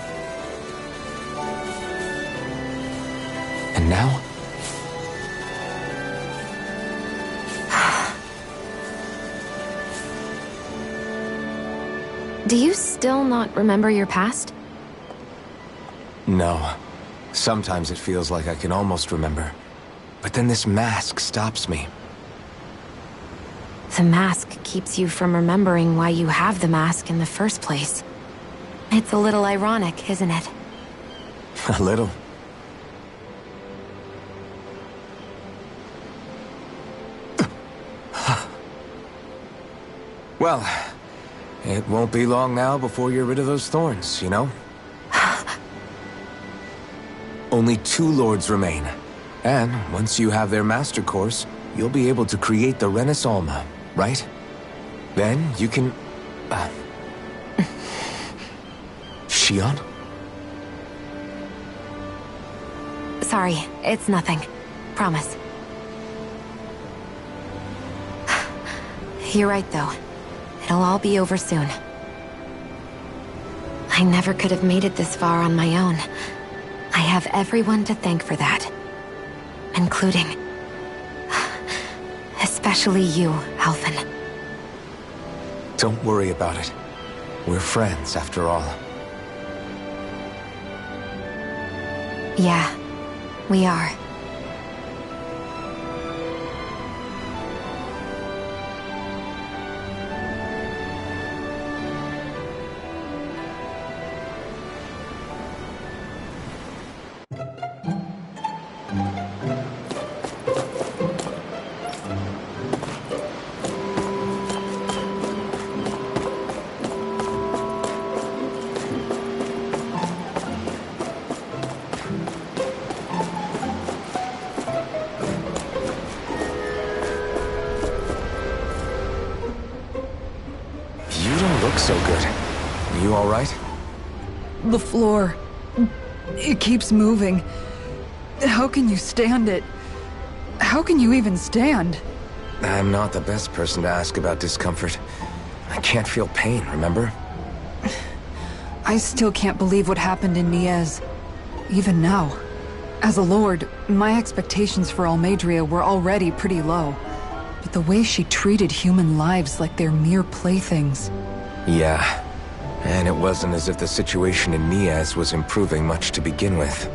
Speaker 5: now?
Speaker 7: Do you still not remember your past?
Speaker 5: No. Sometimes it feels like I can almost remember. But then this mask stops me.
Speaker 7: The mask keeps you from remembering why you have the mask in the first place. It's a little ironic, isn't it?
Speaker 5: A little. Well, it won't be long now before you're rid of those thorns, you know? Only 2 lords remain. And once you have their master course, you'll be able to create the Renaissance, right? Then you can... Shion?
Speaker 7: Sorry, it's nothing. Promise. You're right, though. It'll all be over soon. I never could have made it this far on my own. I have everyone to thank for that. Including... especially you, Alvin.
Speaker 5: Don't worry about it. We're friends, after all.
Speaker 7: Yeah, we are.
Speaker 5: So good. You all right?
Speaker 4: The floor. It keeps moving. How can you stand it? How can you even stand?
Speaker 5: I'm not the best person to ask about discomfort. I can't feel pain, remember?
Speaker 4: I still can't believe what happened in Niez. Even now. As a lord, my expectations for Almeidrea were already pretty low. But the way she treated human lives like they're mere playthings...
Speaker 5: Yeah. And it wasn't as if the situation in Niez was improving much to begin with.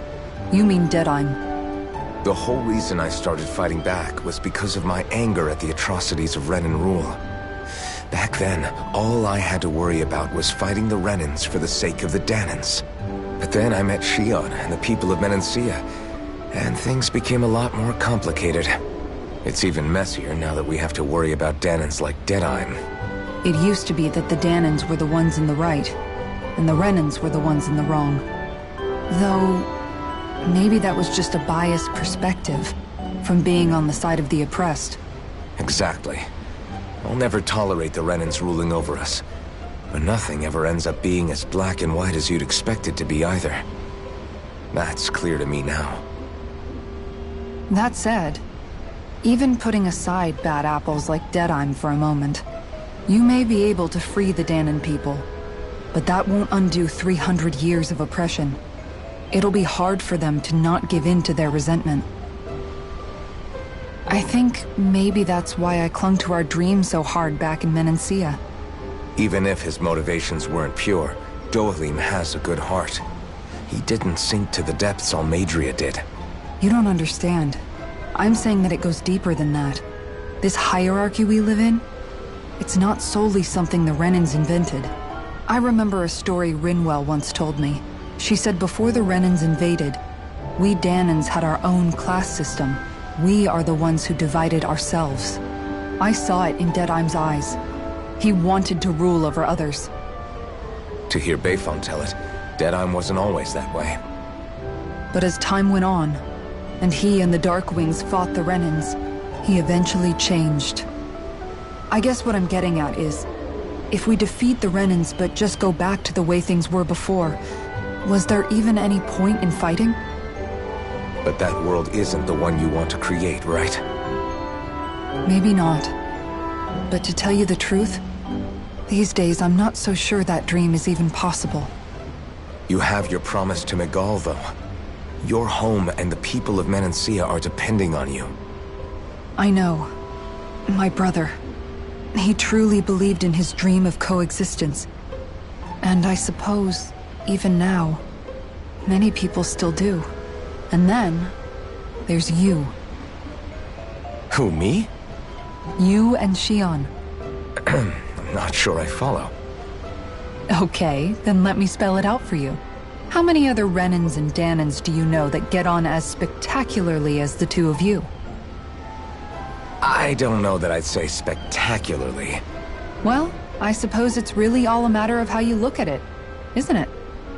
Speaker 4: You mean Deadheim?
Speaker 5: The whole reason I started fighting back was because of my anger at the atrocities of Renan rule. Back then, all I had to worry about was fighting the Renans for the sake of the Danans. But then I met Shion and the people of Menancia, and things became a lot more complicated. It's even messier now that we have to worry about Danans like Deadheim.
Speaker 4: It used to be that the Danans were the ones in the right, and the Renans were the ones in the wrong. Though, maybe that was just a biased perspective, from being on the side of the oppressed.
Speaker 5: Exactly. I'll never tolerate the Renans ruling over us. But nothing ever ends up being as black and white as you'd expect it to be either. That's clear to me now.
Speaker 4: That said, even putting aside bad apples like Deadheim for a moment, you may be able to free the Danan people, but that won't undo 300 years of oppression. It'll be hard for them to not give in to their resentment. I think maybe that's why I clung to our dream so hard back in Menancia.
Speaker 5: Even if his motivations weren't pure, Dohalim has a good heart. He didn't sink to the depths Almeidrea did.
Speaker 4: You don't understand. I'm saying that it goes deeper than that. This hierarchy we live in, it's not solely something the Renans invented. I remember a story Rinwell once told me. She said before the Renans invaded, we Danans had our own class system. We are the ones who divided ourselves. I saw it in Deadheim's eyes. He wanted to rule over others.
Speaker 5: To hear Bayfon tell it, Deadheim wasn't always that way.
Speaker 4: But as time went on, and he and the Darkwings fought the Renans, he eventually changed. I guess what I'm getting at is, if we defeat the Renans but just go back to the way things were before, was there even any point in fighting?
Speaker 5: But that world isn't the one you want to create, right?
Speaker 4: Maybe not. But to tell you the truth, these days I'm not so sure that dream is even possible.
Speaker 5: You have your promise to Migal, though. Your home and the people of Menancia are depending on you.
Speaker 4: I know. My brother. He truly believed in his dream of coexistence. And I suppose, even now, many people still do. And then, there's you.
Speaker 5: Who, me?
Speaker 4: You and Shion.
Speaker 5: I'm not sure I follow.
Speaker 4: Okay, then let me spell it out for you. How many other Renans and Danans do you know that get on as spectacularly as the two of you?
Speaker 5: I don't know that I'd say spectacularly.
Speaker 4: Well, I suppose it's really all a matter of how you look at it, isn't it?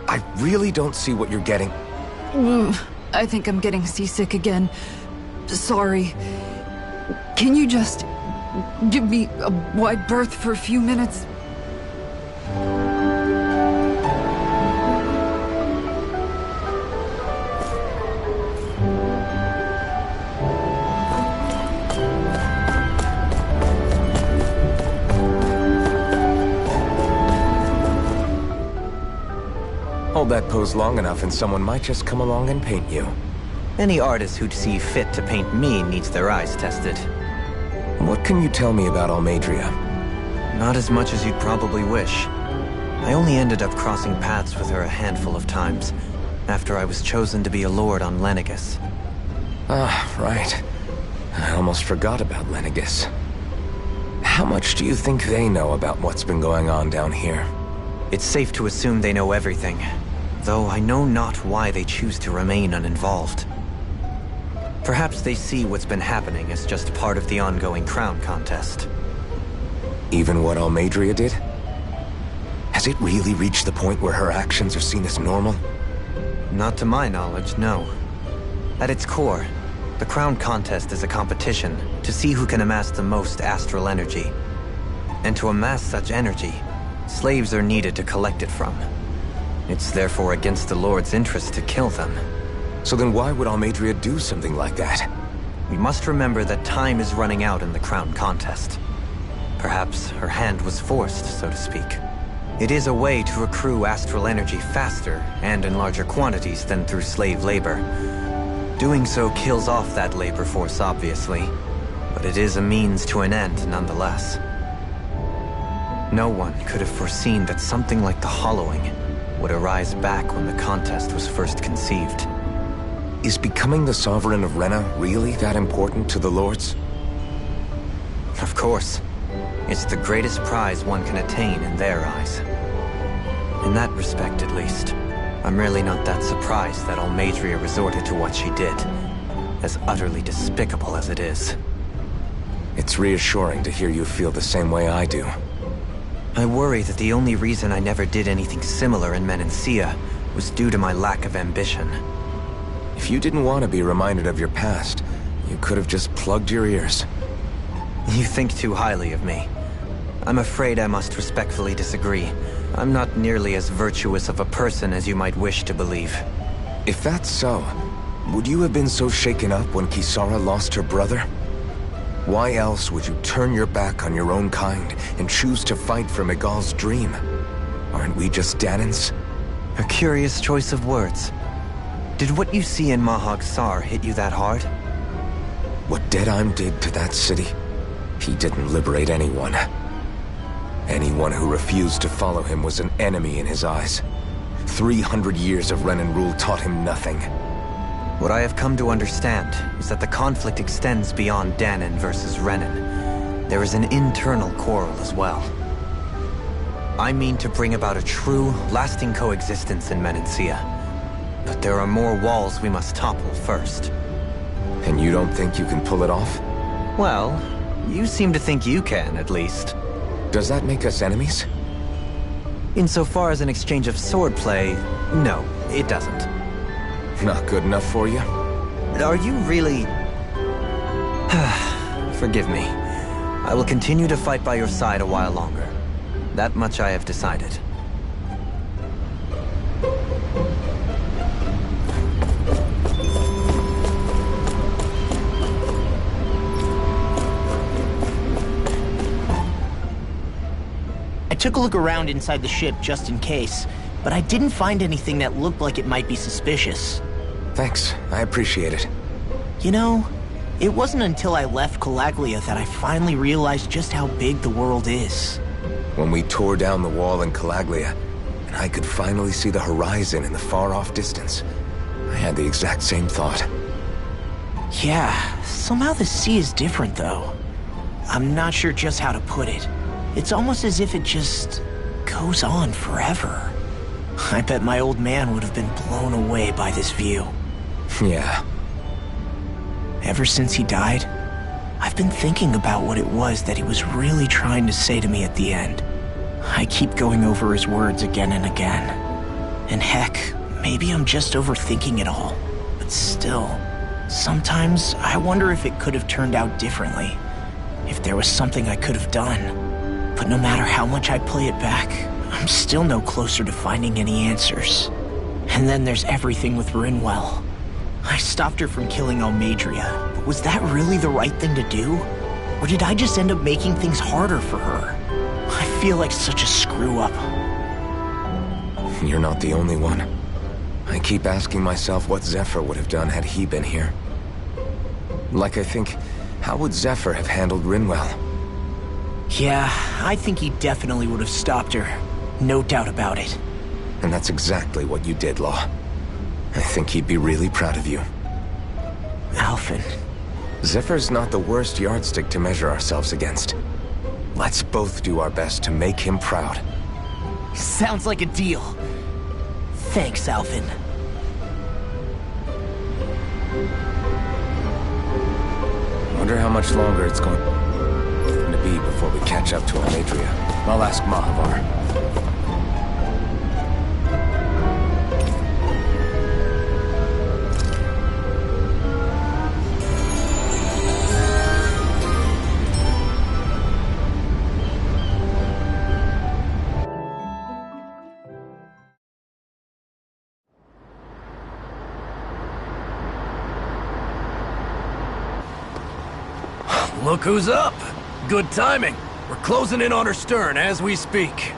Speaker 5: I really don't see what you're getting.
Speaker 4: I think I'm getting seasick again. Sorry. Can you just give me a wide berth for a few minutes?
Speaker 5: Hold that pose long enough and someone might just come along and paint you.
Speaker 6: Any artist who'd see fit to paint me needs their eyes tested.
Speaker 5: What can you tell me about Almeidrea?
Speaker 6: Not as much as you'd probably wish. I only ended up crossing paths with her a handful of times, after I was chosen to be a lord on Lenegus.
Speaker 5: Ah, right. I almost forgot about Lenegus. How much do you think they know about what's been going on down here?
Speaker 6: It's safe to assume they know everything, though I know not why they choose to remain uninvolved. Perhaps they see what's been happening as just part of the ongoing crown contest.
Speaker 5: Even what Almeidrea did? Has it really reached the point where her actions are seen as normal?
Speaker 6: Not to my knowledge, no. At its core, the crown contest is a competition to see who can amass the most astral energy. And to amass such energy, slaves are needed to collect it from. It's therefore against the Lord's interest to kill them.
Speaker 5: So then why would Almeidrea do something like that?
Speaker 6: We must remember that time is running out in the crown contest. Perhaps her hand was forced, so to speak. It is a way to accrue astral energy faster and in larger quantities than through slave labor. Doing so kills off that labor force, obviously, but it is a means to an end nonetheless. No one could have foreseen that something like the Hollowing would arise back when the contest was first conceived.
Speaker 5: Is becoming the Sovereign of Rena really that important to the Lords?
Speaker 6: Of course. It's the greatest prize one can attain in their eyes. In that respect, at least, I'm really not that surprised that Almeidrea resorted to what she did, as utterly despicable as it is.
Speaker 5: It's reassuring to hear you feel the same way I do.
Speaker 6: I worry that the only reason I never did anything similar in Menancia was due to my lack of ambition.
Speaker 5: If you didn't want to be reminded of your past, you could have just plugged your ears.
Speaker 6: You think too highly of me. I'm afraid I must respectfully disagree. I'm not nearly as virtuous of a person as you might wish to believe.
Speaker 5: If that's so, would you have been so shaken up when Kisara lost her brother? Why else would you turn your back on your own kind and choose to fight for Miguel's dream? Aren't we just Danans?
Speaker 6: A curious choice of words. Did what you see in Mahag Sar hit you that hard?
Speaker 5: What Deadheim did to that city, he didn't liberate anyone. Anyone who refused to follow him was an enemy in his eyes. 300 years of Renan rule taught him nothing.
Speaker 6: What I have come to understand is that the conflict extends beyond Danan versus Renan. There is an internal quarrel as well. I mean to bring about a true, lasting coexistence in Menancia. But there are more walls we must topple first.
Speaker 5: And you don't think you can pull it off?
Speaker 6: Well, you seem to think you can, at least.
Speaker 5: Does that make us enemies?
Speaker 6: Insofar as an exchange of swordplay, no, it doesn't.
Speaker 5: Not good enough for you?
Speaker 6: Are you really... Forgive me. I will continue to fight by your side a while longer. That much I have decided.
Speaker 8: I took a look around inside the ship just in case, but I didn't find anything that looked like it might be suspicious.
Speaker 5: Thanks, I appreciate it.
Speaker 8: You know, it wasn't until I left Calaglia that I finally realized just how big the world is.
Speaker 5: When we tore down the wall in Calaglia, and I could finally see the horizon in the far-off distance, I had the exact same thought.
Speaker 8: Yeah, somehow the sea is different though. I'm not sure just how to put it. It's almost as if it just goes on forever. I bet my old man would have been blown away by this view.
Speaker 5: Yeah.
Speaker 8: Ever since he died, I've been thinking about what it was that he was really trying to say to me at the end. I keep going over his words again and again. And heck, maybe I'm just overthinking it all. But still, sometimes I wonder if it could have turned out differently. If there was something I could have done. But no matter how much I play it back, I'm still no closer to finding any answers. And then there's everything with Rinwell. I stopped her from killing Almadria, but was that really the right thing to do? Or did I just end up making things harder for her? I feel like such a screw-up.
Speaker 5: You're not the only one. I keep asking myself what Zephyr would have done had he been here. Like I think, how would Zephyr have handled Rinwell?
Speaker 8: Yeah, I think he definitely would have stopped her. No doubt about it.
Speaker 5: And that's exactly what you did, Law. I think he'd be really proud of you.
Speaker 8: Alphen.
Speaker 5: Zephyr's not the worst yardstick to measure ourselves against. Let's both do our best to make him proud.
Speaker 8: Sounds like a deal. Thanks, Alphen.
Speaker 5: Wonder how much longer it's going to be before we catch up to Almadria. I'll ask Mahavar.
Speaker 3: Look who's up! Good timing. We're closing in on her stern as we speak.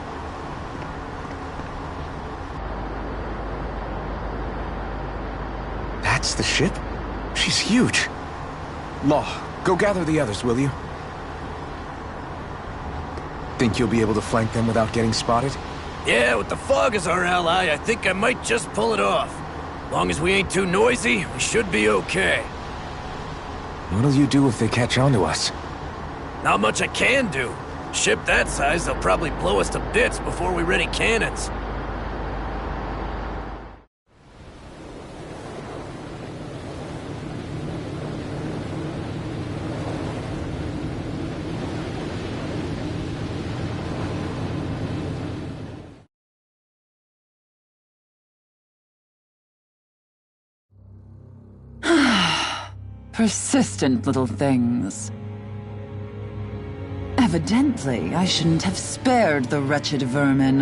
Speaker 5: That's the ship? She's huge. Law, go gather the others, will you? Think you'll be able to flank them without getting spotted?
Speaker 3: Yeah, with the fog as our ally, I think I might just pull it off. Long as we ain't too noisy, we should be okay.
Speaker 5: What'll you do if they catch on to us?
Speaker 3: Not much I can do. Ship that size, they'll probably blow us to bits before we ready cannons.
Speaker 9: Persistent little things. Evidently, I shouldn't have spared the wretched vermin.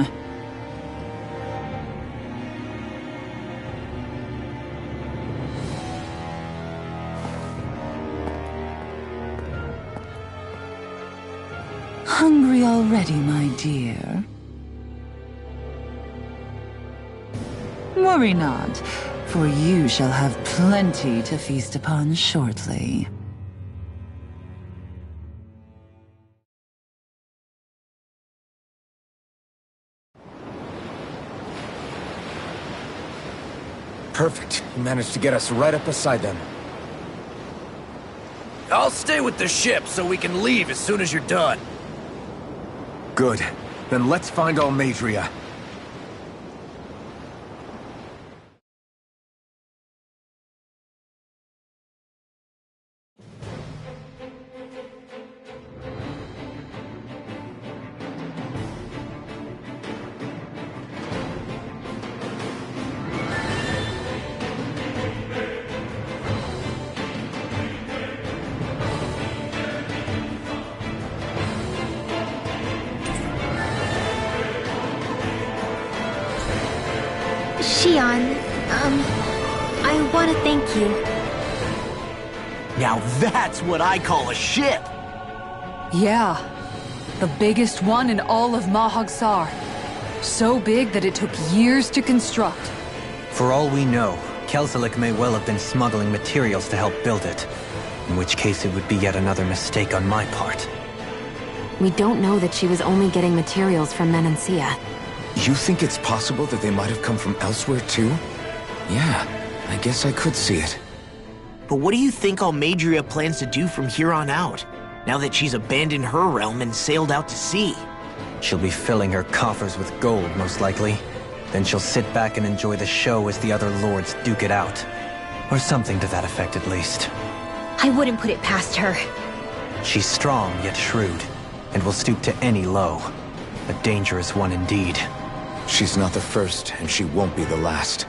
Speaker 9: Hungry already, my dear? Worry not, for you shall have plenty to feast upon shortly.
Speaker 5: Perfect. You managed to get us right up beside them.
Speaker 3: I'll stay with the ship so we can leave as soon as you're done.
Speaker 5: Good. Then let's find Almadria.
Speaker 1: Shion, I want to thank you.
Speaker 8: Now that's what I call a ship!
Speaker 4: Yeah. The biggest one in all of Mahag-Sar. So big that it took years to construct.
Speaker 6: For all we know, Kelzelik may well have been smuggling materials to help build it. In which case it would be yet another mistake on my part.
Speaker 7: We don't know that she was only getting materials from Menancia.
Speaker 5: You think it's possible that they might have come from elsewhere too? Yeah, I guess I could see it.
Speaker 8: But what do you think Almadria plans to do from here on out, now that she's abandoned her realm and sailed out to sea?
Speaker 6: She'll be filling her coffers with gold, most likely. Then she'll sit back and enjoy the show as the other lords duke it out. Or something to that effect, at least.
Speaker 1: I wouldn't put it past her.
Speaker 6: She's strong, yet shrewd, and will stoop to any low. A dangerous one indeed.
Speaker 5: She's not the first, and she won't be the last.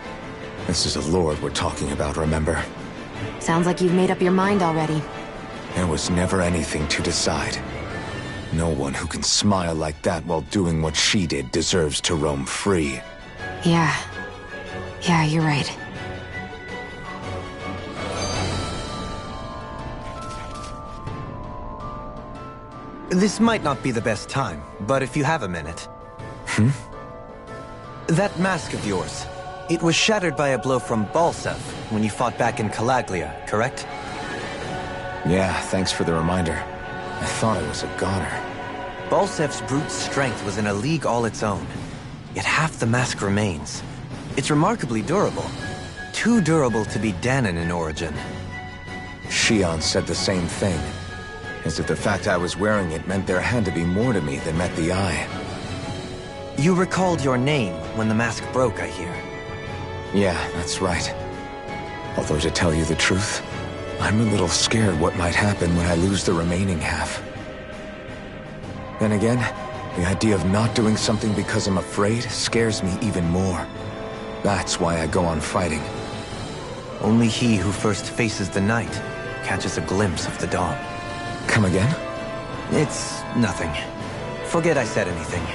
Speaker 5: This is a lord we're talking about, remember?
Speaker 7: Sounds like you've made up your mind already.
Speaker 5: There was never anything to decide. No one who can smile like that while doing what she did deserves to roam free.
Speaker 7: Yeah. Yeah, you're right.
Speaker 6: This might not be the best time, but if you have a minute... That mask of yours, it was shattered by a blow from Balsev when you fought back in Calaglia, correct?
Speaker 5: Yeah, thanks for the reminder. I thought I was a goner.
Speaker 6: Balsev's brute strength was in a league all its own, yet half the mask remains. It's remarkably durable. Too durable to be Danon in origin.
Speaker 5: Shion said the same thing. As if the fact I was wearing it meant there had to be more to me than met the eye.
Speaker 6: You recalled your name when the mask broke, I hear.
Speaker 5: Yeah, that's right. Although to tell you the truth, I'm a little scared what might happen when I lose the remaining half. Then again, the idea of not doing something because I'm afraid scares me even more. That's why I go on fighting.
Speaker 6: Only he who first faces the night catches a glimpse of the dawn.
Speaker 5: Come again?
Speaker 6: It's nothing. Forget I said anything.